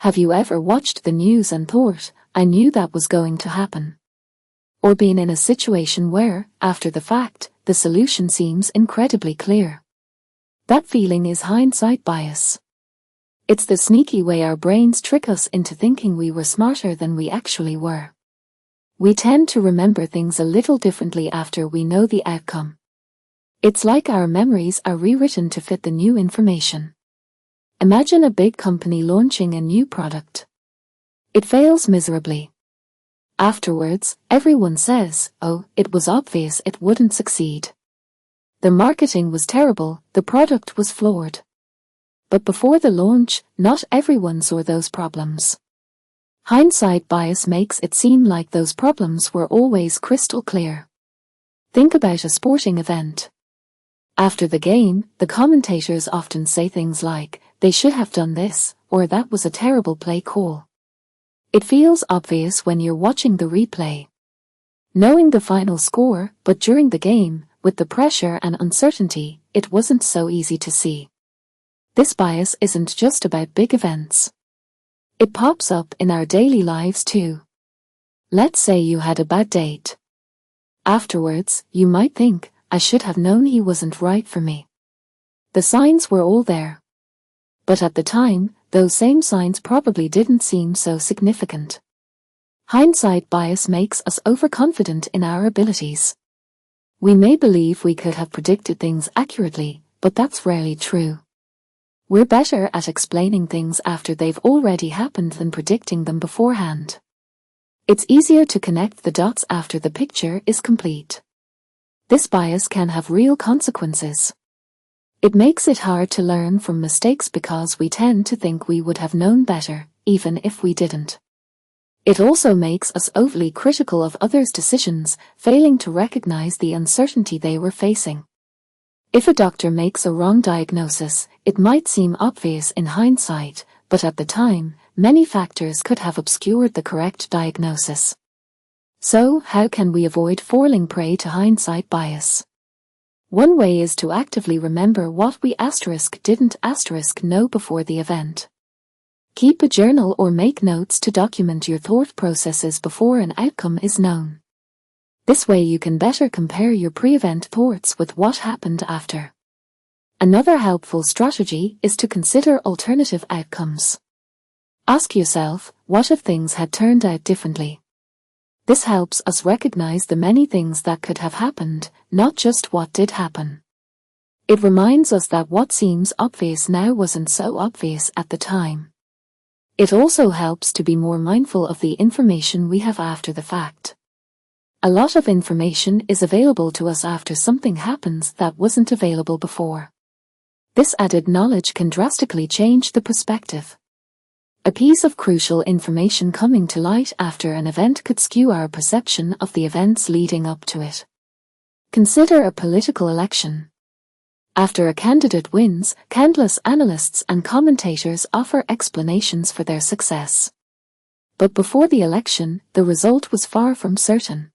Have you ever watched the news and thought, I knew that was going to happen? Or been in a situation where, after the fact, the solution seems incredibly clear? That feeling is hindsight bias. It's the sneaky way our brains trick us into thinking we were smarter than we actually were. We tend to remember things a little differently after we know the outcome. It's like our memories are rewritten to fit the new information. Imagine a big company launching a new product. It fails miserably. Afterwards, everyone says, "Oh, it was obvious it wouldn't succeed. The marketing was terrible, the product was flawed." But before the launch, not everyone saw those problems. Hindsight bias makes it seem like those problems were always crystal clear. Think about a sporting event. After the game, the commentators often say things like, "They should have done this," or "That was a terrible play call." It feels obvious when you're watching the replay, knowing the final score, but during the game, with the pressure and uncertainty, it wasn't so easy to see. This bias isn't just about big events. It pops up in our daily lives too. Let's say you had a bad date. Afterwards, you might think, "I should have known he wasn't right for me." The signs were all there. But at the time, those same signs probably didn't seem so significant. Hindsight bias makes us overconfident in our abilities. We may believe we could have predicted things accurately, but that's rarely true. We're better at explaining things after they've already happened than predicting them beforehand. It's easier to connect the dots after the picture is complete. This bias can have real consequences. It makes it hard to learn from mistakes because we tend to think we would have known better, even if we didn't. It also makes us overly critical of others' decisions, failing to recognize the uncertainty they were facing. If a doctor makes a wrong diagnosis, it might seem obvious in hindsight, but at the time, many factors could have obscured the correct diagnosis. So, how can we avoid falling prey to hindsight bias? One way is to actively remember what we didn't know before the event. Keep a journal or make notes to document your thought processes before an outcome is known. This way you can better compare your pre-event thoughts with what happened after. Another helpful strategy is to consider alternative outcomes. Ask yourself, what if things had turned out differently? This helps us recognize the many things that could have happened, not just what did happen. It reminds us that what seems obvious now wasn't so obvious at the time. It also helps to be more mindful of the information we have after the fact. A lot of information is available to us after something happens that wasn't available before. This added knowledge can drastically change the perspective. A piece of crucial information coming to light after an event could skew our perception of the events leading up to it. Consider a political election. After a candidate wins, countless analysts and commentators offer explanations for their success. But before the election, the result was far from certain.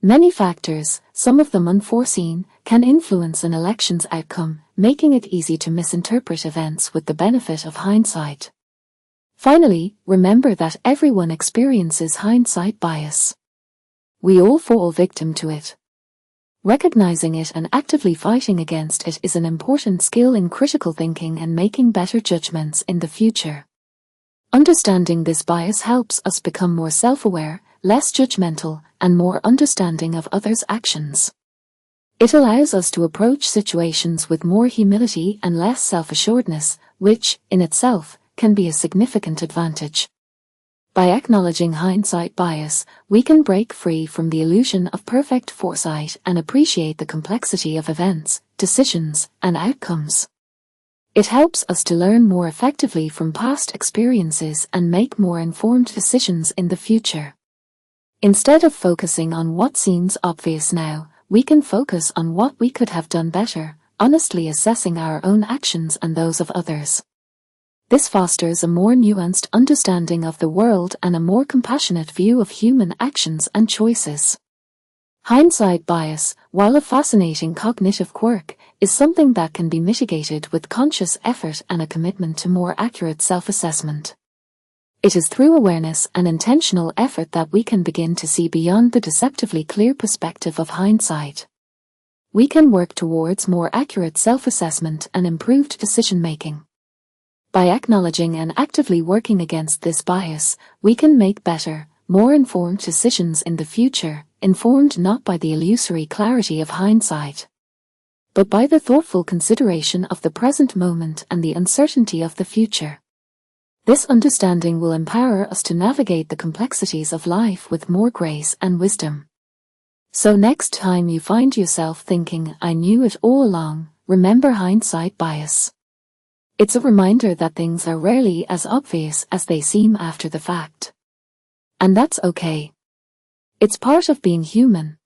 Many factors, some of them unforeseen, can influence an election's outcome, making it easy to misinterpret events with the benefit of hindsight. Finally, remember that everyone experiences hindsight bias. We all fall victim to it. Recognizing it and actively fighting against it is an important skill in critical thinking and making better judgments in the future. Understanding this bias helps us become more self-aware, less judgmental, and more understanding of others' actions. It allows us to approach situations with more humility and less self-assuredness, which, in itself, can be a significant advantage. By acknowledging hindsight bias, we can break free from the illusion of perfect foresight and appreciate the complexity of events, decisions, and outcomes. It helps us to learn more effectively from past experiences and make more informed decisions in the future. Instead of focusing on what seems obvious now, we can focus on what we could have done better, honestly assessing our own actions and those of others. This fosters a more nuanced understanding of the world and a more compassionate view of human actions and choices. Hindsight bias, while a fascinating cognitive quirk, is something that can be mitigated with conscious effort and a commitment to more accurate self-assessment. It is through awareness and intentional effort that we can begin to see beyond the deceptively clear perspective of hindsight. We can work towards more accurate self-assessment and improved decision-making. By acknowledging and actively working against this bias, we can make better, more informed decisions in the future, informed not by the illusory clarity of hindsight, but by the thoughtful consideration of the present moment and the uncertainty of the future. This understanding will empower us to navigate the complexities of life with more grace and wisdom. So next time you find yourself thinking, "I knew it all along," remember hindsight bias. It's a reminder that things are rarely as obvious as they seem after the fact. And that's okay. It's part of being human.